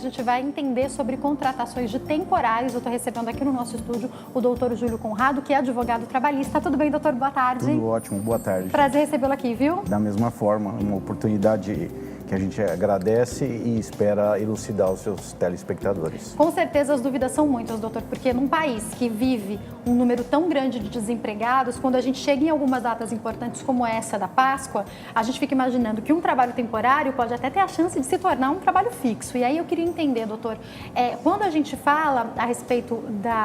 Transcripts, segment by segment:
a gente vai entender sobre contratações de temporários. Eu estou recebendo aqui no nosso estúdio o doutor Júlio Conrado, que é advogado trabalhista. Tudo bem, doutor? Boa tarde. Tudo ótimo, boa tarde. Prazer recebê-lo aqui, viu? Da mesma forma, uma oportunidade que a gente agradece e espera elucidar os seus telespectadores. Com certeza as dúvidas são muitas, doutor, porque num país que vive um número tão grande de desempregados, quando a gente chega em algumas datas importantes como essa da Páscoa, a gente fica imaginando que um trabalho temporário pode até ter a chance de se tornar um trabalho fixo. E aí eu queria entender, doutor, quando a gente fala a respeito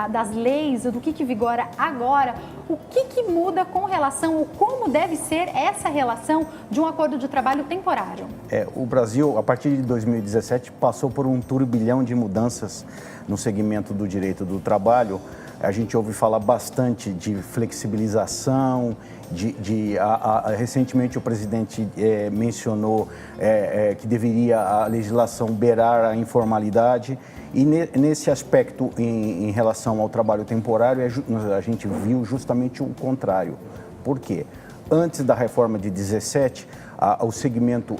das leis, do que vigora agora, o que muda com relação, ou como deve ser essa relação de um acordo de trabalho temporário? O Brasil, a partir de 2017, passou por um turbilhão de mudanças no segmento do direito do trabalho. A gente ouve falar bastante de flexibilização, recentemente o presidente mencionou que deveria a legislação beirar a informalidade. E nesse aspecto, em relação ao trabalho temporário, a gente viu justamente o contrário. Por quê? Antes da reforma de 17, o segmento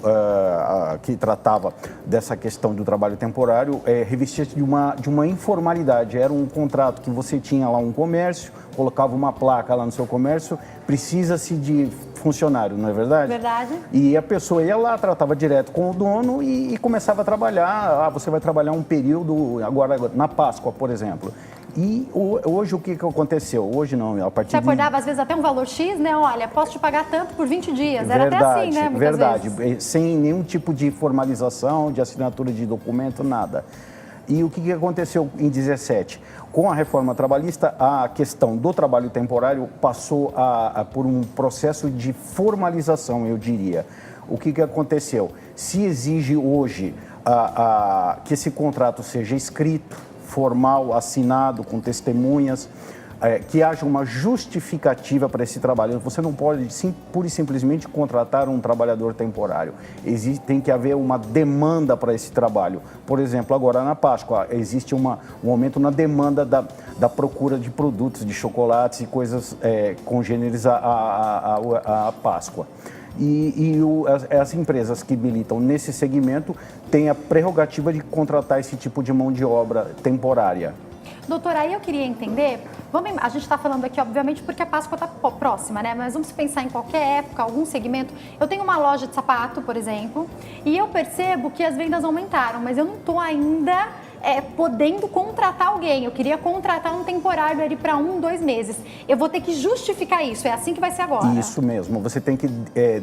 que tratava dessa questão do trabalho temporário revestia-se de uma informalidade. Era um contrato que você tinha lá um comércio, colocava uma placa lá no seu comércio, precisa-se de funcionário, não é verdade? Verdade. E a pessoa ia lá, tratava direto com o dono e começava a trabalhar. Você vai trabalhar um período, agora na Páscoa, por exemplo. E hoje o que aconteceu? Hoje não, a partir Você acordava às vezes até um valor X, né? Olha, posso te pagar tanto por 20 dias. Era verdade, até assim, né? Muitas verdade, vezes. Sem nenhum tipo de formalização, de assinatura de documento, nada. E o que aconteceu em 17? Com a reforma trabalhista, a questão do trabalho temporário passou por um processo de formalização, eu diria. O que aconteceu? Se exige hoje que esse contrato seja escrito, formal, assinado, com testemunhas, que haja uma justificativa para esse trabalho. Você não pode pura e simplesmente contratar um trabalhador temporário. Tem que haver uma demanda para esse trabalho. Por exemplo, agora na Páscoa, existe um aumento na demanda da procura de produtos, de chocolates e coisas congêneres à Páscoa. As empresas que militam nesse segmento têm a prerrogativa de contratar esse tipo de mão de obra temporária. Doutora, aí eu queria entender, a gente está falando aqui, obviamente, porque a Páscoa está próxima, né? Mas vamos pensar em qualquer época, algum segmento. Eu tenho uma loja de sapato, por exemplo, e eu percebo que as vendas aumentaram, mas eu não estou ainda podendo contratar alguém. Eu queria contratar um temporário ali para 1, 2 meses. Eu vou ter que justificar isso, é assim que vai ser agora? Isso mesmo, você tem que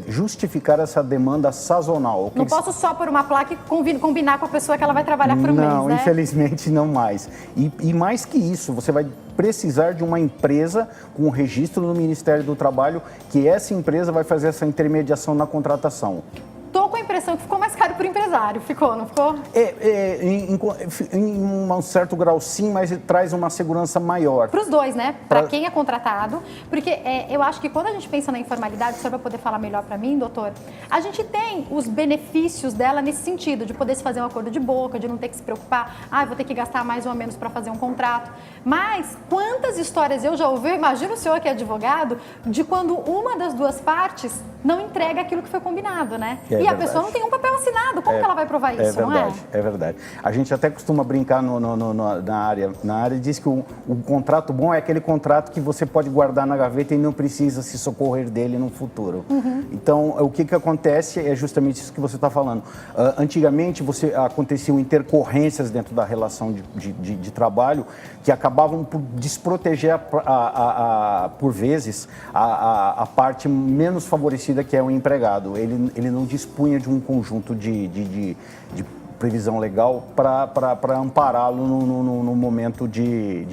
justificar essa demanda sazonal. Não posso só pôr uma placa e combinar com a pessoa que ela vai trabalhar por um mês, né? Não, infelizmente não mais. E mais que isso, você vai precisar de uma empresa com registro no Ministério do Trabalho, que essa empresa vai fazer essa intermediação na contratação. Estou com a impressão que ficou mais caro para o empresário. Ficou, não ficou? Em um certo grau sim, mas traz uma segurança maior. Para os dois, né? Para quem é contratado. Porque eu acho que quando a gente pensa na informalidade, o senhor vai poder falar melhor para mim, doutor, a gente tem os benefícios dela nesse sentido, de poder se fazer um acordo de boca, de não ter que se preocupar, vou ter que gastar mais ou menos para fazer um contrato. Mas quantas histórias eu já ouvi, imagina o senhor que é advogado, de quando uma das duas partes não entrega aquilo que foi combinado, né? E a pessoa não tem um papel assinado, como que ela vai provar isso, não é? É verdade. A gente até costuma brincar na área diz que o contrato bom é aquele contrato que você pode guardar na gaveta e não precisa se socorrer dele no futuro. Então, o que acontece é justamente isso que você está falando. Antigamente, aconteciam intercorrências dentro da relação de trabalho que acabavam por desproteger, por vezes, a parte menos favorecida, que é o empregado. Ele não dispunha de um conjunto de previsão legal para ampará-lo no momento de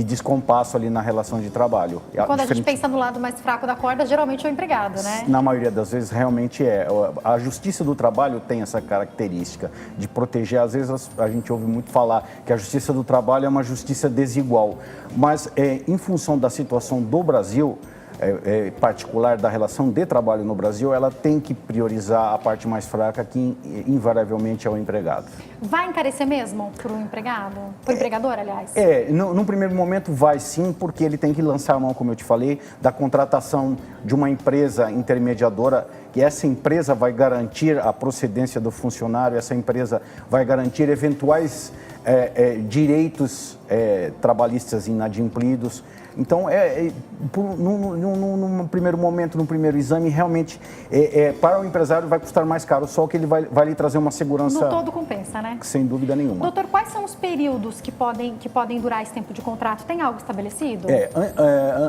descompasso ali na relação de trabalho. Quando a gente pensa no lado mais fraco da corda, geralmente é o empregado, né? Na maioria das vezes, realmente é. A Justiça do Trabalho tem essa característica de proteger. Às vezes, a gente ouve muito falar que a Justiça do Trabalho é uma justiça desigual. Mas, em função da situação do Brasil, particular da relação de trabalho no Brasil, ela tem que priorizar a parte mais fraca, que invariavelmente é o empregado. Vai encarecer mesmo para o empregado? Para o empregador, aliás? Num primeiro momento vai sim, porque ele tem que lançar a mão, como eu te falei, da contratação de uma empresa intermediadora, que essa empresa vai garantir a procedência do funcionário, essa empresa vai garantir eventuais direitos trabalhistas inadimplidos. Então, num primeiro momento, num primeiro exame, realmente, para o empresário vai custar mais caro, só que ele vai lhe trazer uma segurança... No todo compensa, né? Sem dúvida nenhuma. Doutor, quais são os períodos que podem durar esse tempo de contrato? Tem algo estabelecido?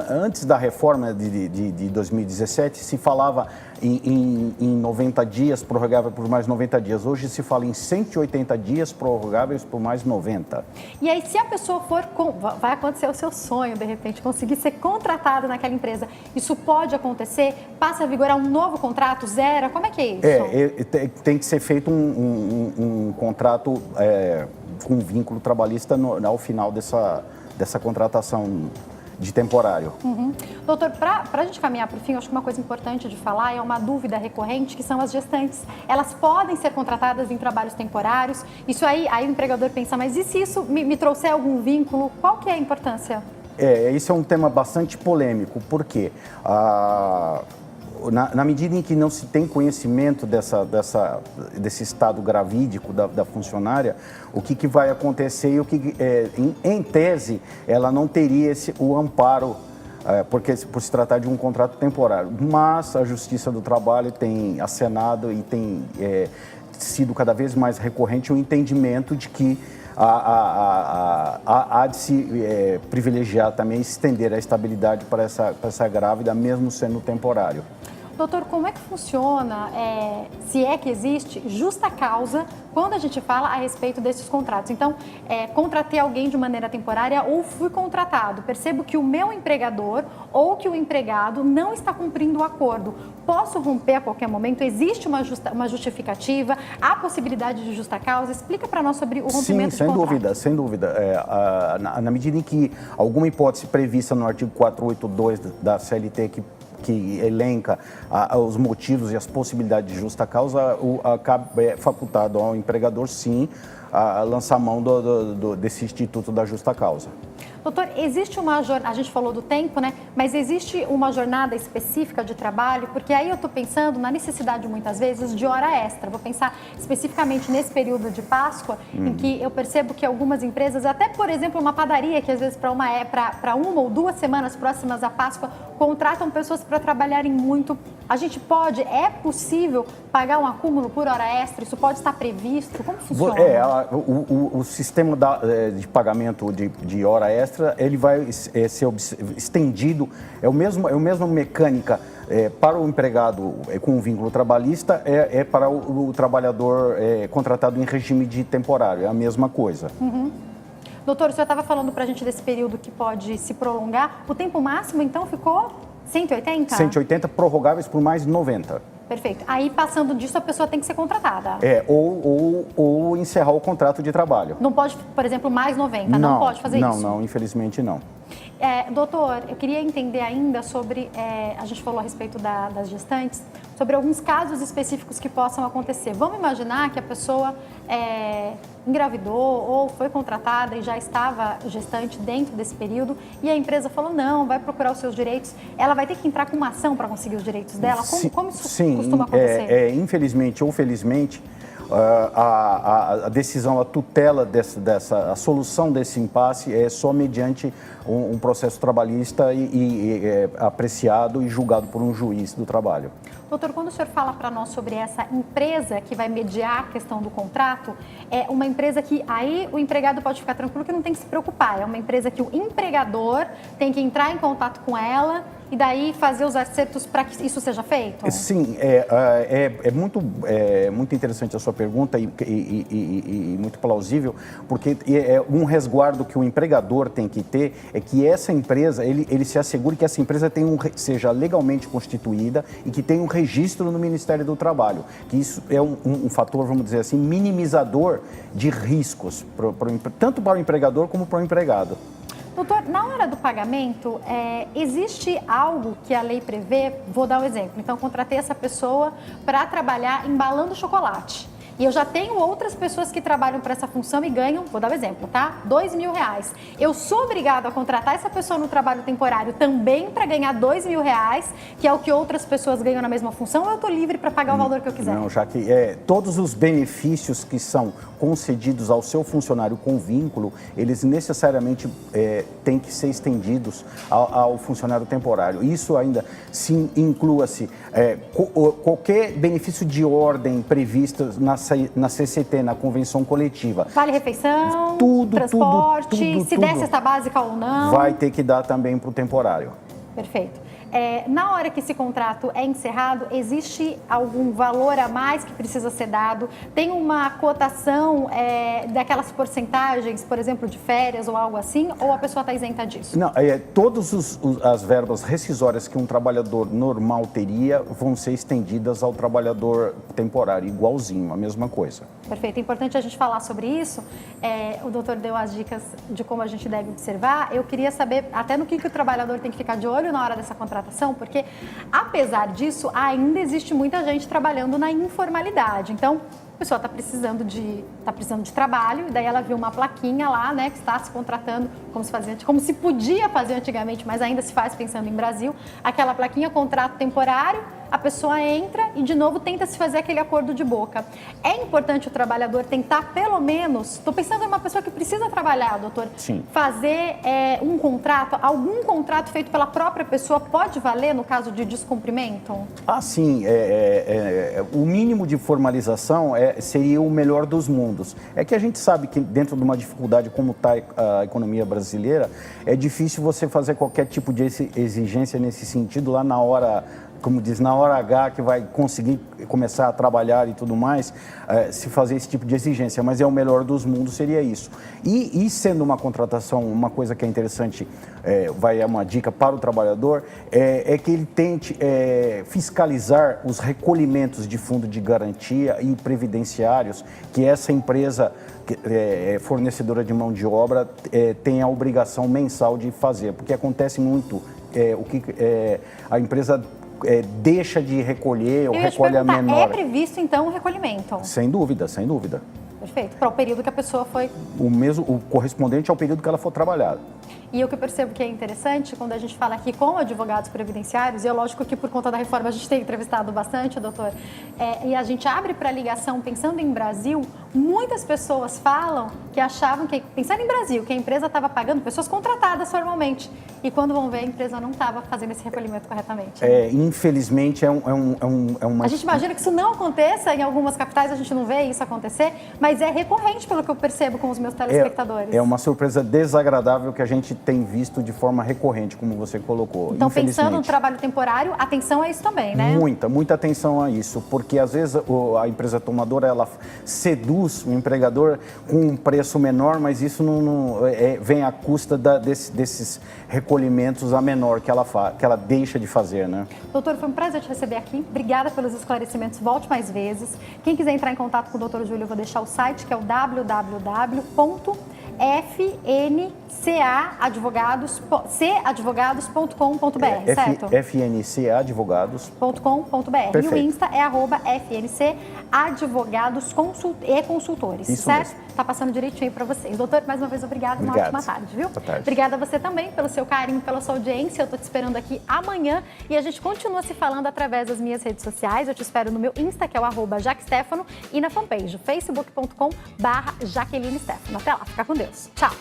Antes da reforma de 2017, se falava em 90 dias, prorrogável por mais 90 dias. Hoje se fala em 180 dias, prorrogáveis por mais 90. E aí, se a pessoa vai acontecer o seu sonho, de repente, conseguir ser contratado naquela empresa, isso pode acontecer? Passa a vigorar um novo contrato, zero? Como é que é isso? Tem que ser feito um contrato com vínculo trabalhista ao final dessa contratação de temporário. Doutor, para a gente caminhar para o fim, acho que uma coisa importante de falar é uma dúvida recorrente, que são as gestantes. Elas podem ser contratadas em trabalhos temporários. Isso aí o empregador pensa, mas e se isso me trouxer algum vínculo? Qual que é a importância? Isso é um tema bastante polêmico, porque na medida em que não se tem conhecimento desse estado gravídico da funcionária, o que vai acontecer e em tese, ela não teria o amparo, porque por se tratar de um contrato temporário. Mas a Justiça do Trabalho tem acenado e tem sido cada vez mais recorrente o entendimento de que há de se privilegiar também, estender a estabilidade para essa grávida, mesmo sendo temporário. Doutor, como é que funciona, se é que existe, justa causa quando a gente fala a respeito desses contratos? Então, contratei alguém de maneira temporária ou fui contratado, percebo que o meu empregador ou que o empregado não está cumprindo o acordo. Posso romper a qualquer momento? Existe uma justificativa? Há possibilidade de justa causa? Explica para nós sobre o rompimento de contrato. Sem dúvida. Na medida em que alguma hipótese prevista no artigo 482 da CLT que elenca os motivos e as possibilidades de justa causa, é facultado ao empregador, sim, a lançar mão desse instituto da justa causa. Doutor, existe uma jornada, a gente falou do tempo, né? Mas existe uma jornada específica de trabalho? Porque aí eu estou pensando na necessidade, muitas vezes, de hora extra. Vou pensar especificamente nesse período de Páscoa, em que eu percebo que algumas empresas, até, por exemplo, uma padaria, que às vezes para uma ou 2 semanas próximas à Páscoa, contratam pessoas para trabalharem muito. A gente é possível pagar um acúmulo por hora extra? Isso pode estar previsto? Como funciona? O sistema de pagamento de hora extra, ele vai ser estendido, é a mesma mecânica para o empregado com vínculo trabalhista, para o trabalhador contratado em regime de temporário, é a mesma coisa. Doutor, o senhor estava falando para a gente desse período que pode se prolongar, o tempo máximo então ficou 180? 180 prorrogáveis por mais 90. Perfeito. Aí, passando disso, a pessoa tem que ser contratada. Ou encerrar o contrato de trabalho. Não pode, por exemplo, mais 90? Não pode fazer isso? Não, infelizmente não. Doutor, eu queria entender ainda sobre, a gente falou a respeito das gestantes, sobre alguns casos específicos que possam acontecer. Vamos imaginar que a pessoa engravidou ou foi contratada e já estava gestante dentro desse período e a empresa falou, não, vai procurar os seus direitos. Ela vai ter que entrar com uma ação para conseguir os direitos dela? Como isso costuma acontecer? Infelizmente ou felizmente, a decisão, a tutela a solução desse impasse é só mediante um processo trabalhista apreciado e julgado por um juiz do trabalho. Doutor, quando o senhor fala para nós sobre essa empresa que vai mediar a questão do contrato, é uma empresa que aí o empregado pode ficar tranquilo que não tem que se preocupar. É uma empresa que o empregador tem que entrar em contato com ela e daí fazer os acertos para que isso seja feito? Sim, é muito interessante a sua pergunta e muito plausível, porque um resguardo que o empregador tem que ter é que essa empresa, ele se assegure que essa empresa seja legalmente constituída e que tenha um registro no Ministério do Trabalho, que isso é um fator, vamos dizer assim, minimizador de riscos, tanto para o empregador como para o empregado. Doutor, na hora do pagamento, existe algo que a lei prevê? Vou dar um exemplo. Então, contratei essa pessoa para trabalhar embalando chocolate. E eu já tenho outras pessoas que trabalham para essa função e ganham, vou dar um exemplo, tá? R$2.000. Eu sou obrigado a contratar essa pessoa no trabalho temporário também para ganhar R$2.000, que é o que outras pessoas ganham na mesma função, ou eu estou livre para pagar o valor que eu quiser? Não, já que todos os benefícios que são concedidos ao seu funcionário com vínculo, eles necessariamente têm que ser estendidos ao funcionário temporário. Isso ainda se inclua-se qualquer benefício de ordem previsto na CCT, na convenção coletiva. Vale refeição, tudo, transporte, se der cesta básica ou não. Vai ter que dar também para o temporário. Perfeito. Na hora que esse contrato é encerrado, existe algum valor a mais que precisa ser dado? Tem uma cotação daquelas porcentagens, por exemplo, de férias ou algo assim? Ou a pessoa está isenta disso? Não, todas as verbas rescisórias que um trabalhador normal teria vão ser estendidas ao trabalhador temporário, igualzinho, a mesma coisa. Perfeito. É importante a gente falar sobre isso. O doutor deu as dicas de como a gente deve observar. Eu queria saber até no que o trabalhador tem que ficar de olho na hora dessa contratação, porque, apesar disso, ainda existe muita gente trabalhando na informalidade. Então, a pessoa está precisando de trabalho, e daí ela viu uma plaquinha lá, né, que está se contratando como se podia fazer antigamente, mas ainda se faz pensando em Brasil, aquela plaquinha, contrato temporário, a pessoa entra e, de novo, tenta se fazer aquele acordo de boca. É importante o trabalhador tentar, pelo menos, estou pensando em uma pessoa que precisa trabalhar, doutor, Sim. fazer um contrato, algum contrato feito pela própria pessoa pode valer no caso de descumprimento? Ah, sim. O mínimo de formalização seria o melhor dos mundos. É que a gente sabe que dentro de uma dificuldade como está a economia brasileira, é difícil você fazer qualquer tipo de exigência nesse sentido lá na hora, como diz, na hora H, que vai conseguir começar a trabalhar e tudo mais, se fazer esse tipo de exigência. Mas o melhor dos mundos seria isso. E sendo uma contratação, uma coisa que é interessante, uma dica para o trabalhador, é que ele tente fiscalizar os recolhimentos de fundo de garantia e previdenciários que essa empresa fornecedora de mão de obra tem a obrigação mensal de fazer. Porque acontece muito a empresa deixa de recolher ou recolhe a menor. É previsto, então, o recolhimento? Sem dúvida, sem dúvida. Perfeito. Para o período que a pessoa foi... O correspondente ao período que ela for trabalhar. E o que eu percebo que é interessante, quando a gente fala aqui com advogados previdenciários, e é lógico que por conta da reforma a gente tem entrevistado bastante, doutor, e a gente abre para ligação pensando em Brasil, muitas pessoas falam que achavam que, pensando em Brasil, que a empresa estava pagando pessoas contratadas formalmente. E quando vão ver, a empresa não estava fazendo esse recolhimento corretamente. Infelizmente, é uma... A gente imagina que isso não aconteça, em algumas capitais a gente não vê isso acontecer, mas é recorrente, pelo que eu percebo com os meus telespectadores. É uma surpresa desagradável que a gente tem visto de forma recorrente, como você colocou. Então, pensando no trabalho temporário, atenção a isso também, né? Muita atenção a isso, porque às vezes a empresa tomadora, ela seduz o empregador com um preço menor, mas isso não vem à custa desses recolhimentos a menor que ela deixa de fazer, né? Doutor, foi um prazer te receber aqui. Obrigada pelos esclarecimentos. Volte mais vezes. Quem quiser entrar em contato com o doutor Júlio, eu vou deixar o site, que é o www.fncaadvogados.com.br, certo? fncaadvogados.com.br. E o Insta é @fncaadvogados_e-consultores, certo? Mesmo. Tá passando direitinho para vocês. Doutor, mais uma vez, obrigado. Uma ótima tarde, viu? Boa tarde. Obrigada a você também pelo seu carinho, pela sua audiência. Eu tô te esperando aqui amanhã e a gente continua se falando através das minhas redes sociais. Eu te espero no meu Insta, que é o @JaqueStefano, e na fanpage facebook.com/JaquelineStefano. Até lá, fica com Deus. Tchau!